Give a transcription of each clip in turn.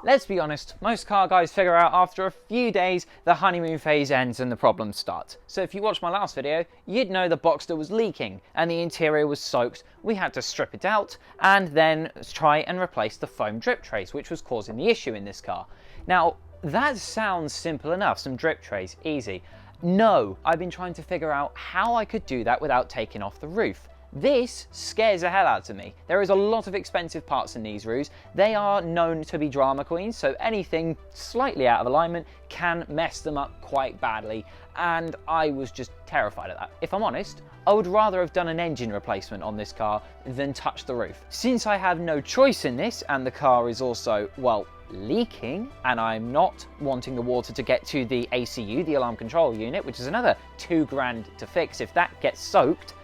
Let's be honest, most car guys figure out after a few days the honeymoon phase ends and the problems start. So if you watched my last video, you'd know the Boxster was leaking and the interior was soaked. We had to strip it out and then try and replace the foam drip trays, which was causing the issue in this car. Now, that sounds simple enough, some drip trays, easy. No, I've been trying to figure out how I could do that without taking off the roof. This scares the hell out of me. There is a lot of expensive parts in these roofs. They are known to be drama queens, so anything slightly out of alignment can mess them up quite badly, and I was just terrified of that. If I'm honest, I would rather have done an engine replacement on this car than touch the roof. Since I have no choice in this, and the car is also, well, leaking, and I'm not wanting the water to get to the ACU, the alarm control unit, which is another £2 to fix if that gets soaked,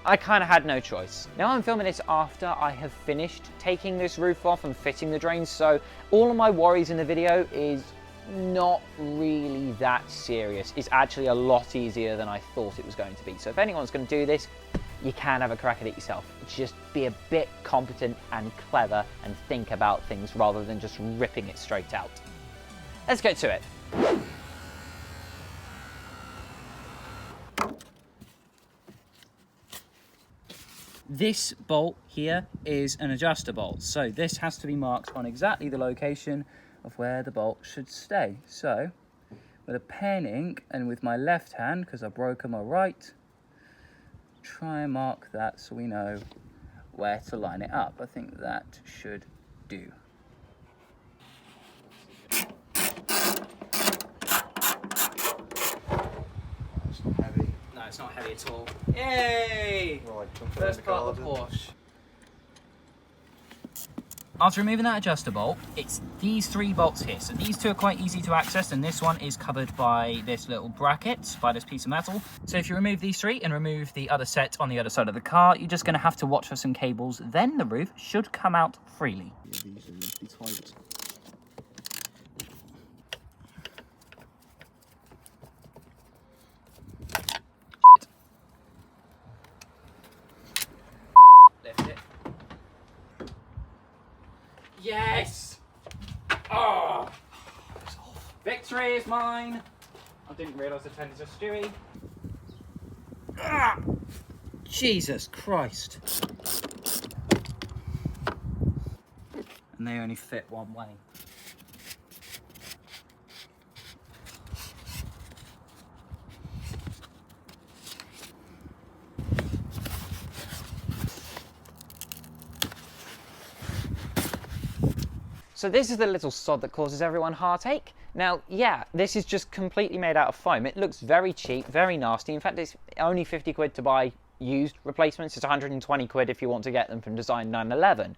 I kind of had no choice. Now I'm filming this after I have finished taking this roof off and fitting the drains, so all of my worries in the video is not really that serious. It's actually a lot easier than I thought it was going to be. So if anyone's going to do this, you can have a crack at it yourself. Just be a bit competent and clever and think about things rather than just ripping it straight out. Let's get to it. This bolt here is an adjuster bolt, so this has to be marked on exactly the location of where the bolt should stay. So with a pen ink and with my left hand, because I broke my right, try and mark that so we know where to line it up. I think that should do. No, it's not heavy at all. Yay! Right, first part of the Porsche. After removing that adjuster bolt, it's these three bolts here. So these two are quite easy to access, and this one is covered by this little bracket, by this piece of metal. So if you remove these three and remove the other set on the other side of the car, you're just going to have to watch for some cables. Then the roof should come out freely. Yeah, these are really tight. Lift it. Yes! Oh! Victory is mine! I didn't realise the tenders are stewy. Ah! Jesus Christ. And they only fit one way. So this is the little sod that causes everyone heartache. Now, yeah, this is just completely made out of foam. It looks very cheap, very nasty. In fact, it's only 50 quid to buy used replacements. It's 120 quid if you want to get them from Design 911,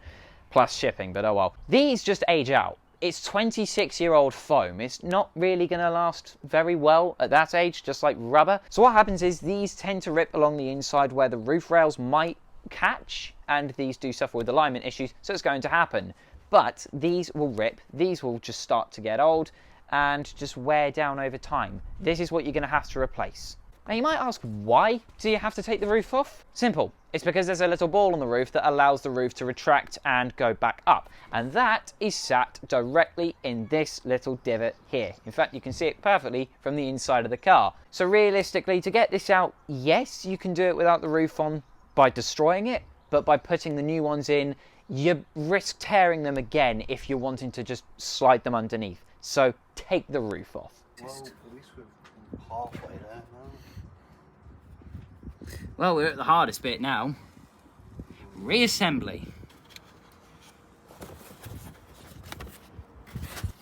plus shipping, but oh well. These just age out. It's 26-year-old foam. It's not really going to last very well at that age, just like rubber. So what happens is these tend to rip along the inside where the roof rails might catch, and these do suffer with alignment issues, so it's going to happen. But these will rip, these will just start to get old and just wear down over time. This is what you're going to have to replace. Now you might ask, why do you have to take the roof off? Simple. It's because there's a little ball on the roof that allows the roof to retract and go back up. And that is sat directly in this little divot here. In fact, you can see it perfectly from the inside of the car. So realistically, to get this out, yes, you can do it without the roof on by destroying it, but by putting the new ones in, you risk tearing them again if you're wanting to just slide them underneath. So take the roof off. Well, at least we're halfway there now. Well, we're at the hardest bit now. Reassembly.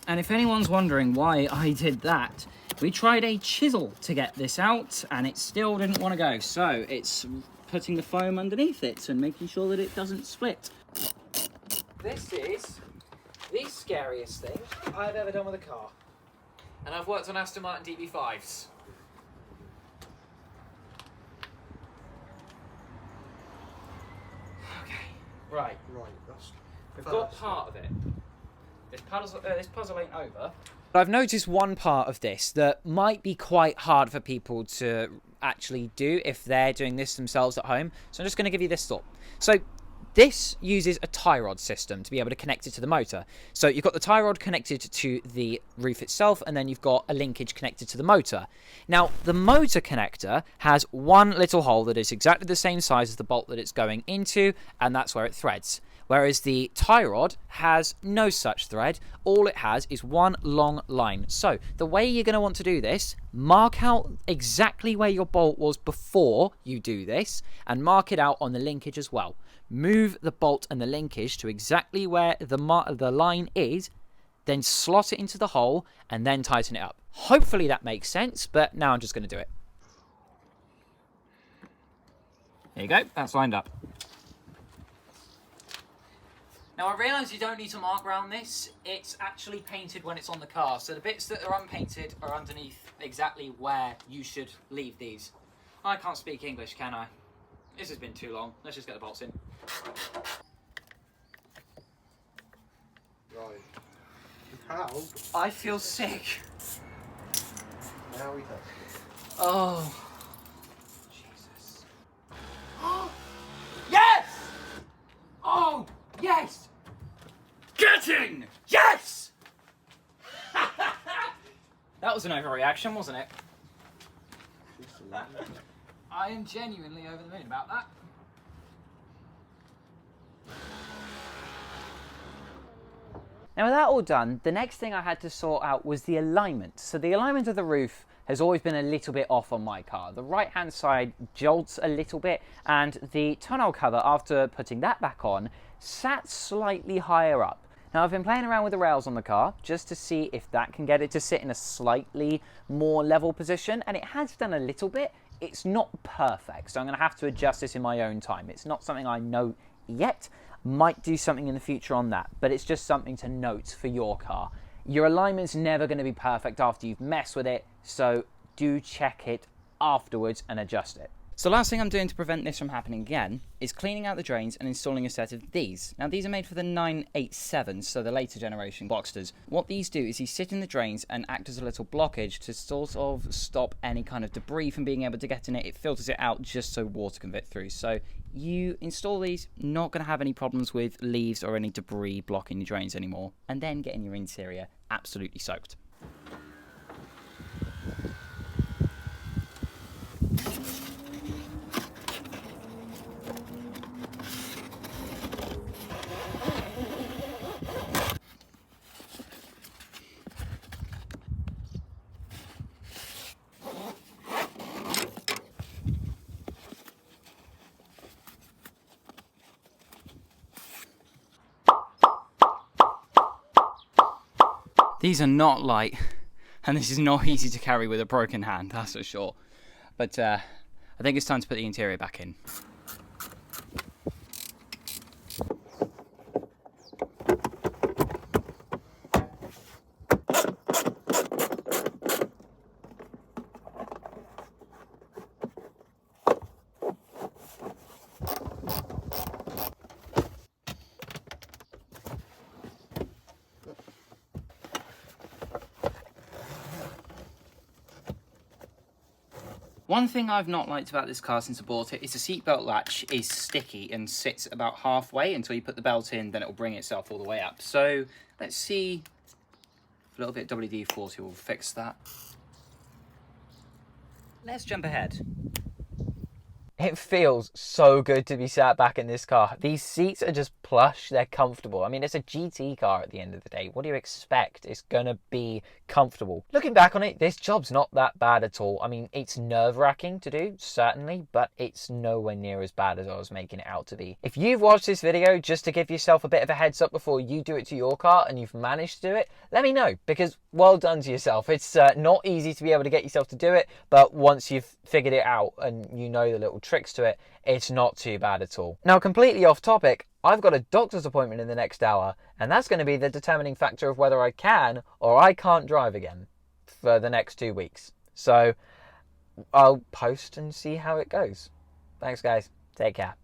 And if anyone's wondering why I did that, we tried a chisel to get this out and it still didn't want to go. So it's putting the foam underneath it and making sure that it doesn't split. This is the scariest thing I've ever done with a car. And I've worked on Aston Martin DB5s. Okay, right. Right, that's... We've got part of it. This puzzle ain't over. But I've noticed one part of this that might be quite hard for people to actually do if they're doing this themselves at home. So I'm just going to give you this thought. So This uses a tie rod system to be able to connect it to the motor. So you've got the tie rod connected to the roof itself, and then you've got a linkage connected to the motor. Now, the motor connector has one little hole that is exactly the same size as the bolt that it's going into, and that's where it threads. Whereas the tie rod has no such thread. All it has is one long line. So the way you're going to want to do this, mark out exactly where your bolt was before you do this, and mark it out on the linkage as well. Move the bolt and the linkage to exactly where the line is, then slot it into the hole, and then tighten it up. Hopefully that makes sense, but now I'm just going to do it. There you go, that's lined up. Now I realise you don't need to mark around this, it's actually painted when it's on the car, so the bits that are unpainted are underneath exactly where you should leave these. I can't speak English, can I? This has been too long, let's just get the bolts in. Right. How? I feel sick. Now we test it. Oh. Jesus. Yes! Oh, yes! Getting! Yes! That was an overreaction, wasn't it? Just a little bit. I am genuinely over the moon about that. Now with that all done, the next thing I had to sort out was the alignment. So the alignment of the roof has always been a little bit off on my car. The right hand side jolts a little bit, and the tonneau cover, after putting that back on, sat slightly higher up. Now I've been playing around with the rails on the car just to see if that can get it to sit in a slightly more level position, and it has done a little bit. It's not perfect, so I'm going to have to adjust this in my own time. It's not something I know yet. Might do something in the future on that, but it's just something to note for your car. Your alignment's never going to be perfect after you've messed with it, so do check it afterwards and adjust it. So the last thing I'm doing to prevent this from happening again is cleaning out the drains and installing a set of these. Now these are made for the 987s, so the later generation Boxsters. What these do is these sit in the drains and act as a little blockage to sort of stop any kind of debris from being able to get in it. It filters it out just so water can fit through. So you install these, not going to have any problems with leaves or any debris blocking your drains anymore, and then getting your interior absolutely soaked. These are not light, and this is not easy to carry with a broken hand, that's for sure. But I think it's time to put the interior back in. One thing I've not liked about this car since I bought it is the seatbelt latch is sticky and sits about halfway until you put the belt in, then it will bring itself all the way up. So let's see if a little bit of WD-40 will fix that. Let's jump ahead. It feels so good to be sat back in this car. These seats are just plush, they're comfortable. I mean, it's a GT car at the end of the day. What do you expect? It's gonna be comfortable. Looking back on it, this job's not that bad at all. I mean, it's nerve-wracking to do, certainly, but it's nowhere near as bad as I was making it out to be. If you've watched this video just to give yourself a bit of a heads up before you do it to your car and you've managed to do it, let me know, because well done to yourself. It's not easy to be able to get yourself to do it, but once you've figured it out and you know the little tricks to it, it's not too bad at all. Now, completely off topic, I've got a doctor's appointment in the next hour, and that's going to be the determining factor of whether I can or I can't drive again for the next 2 weeks. So I'll post and see how it goes. Thanks guys, take care.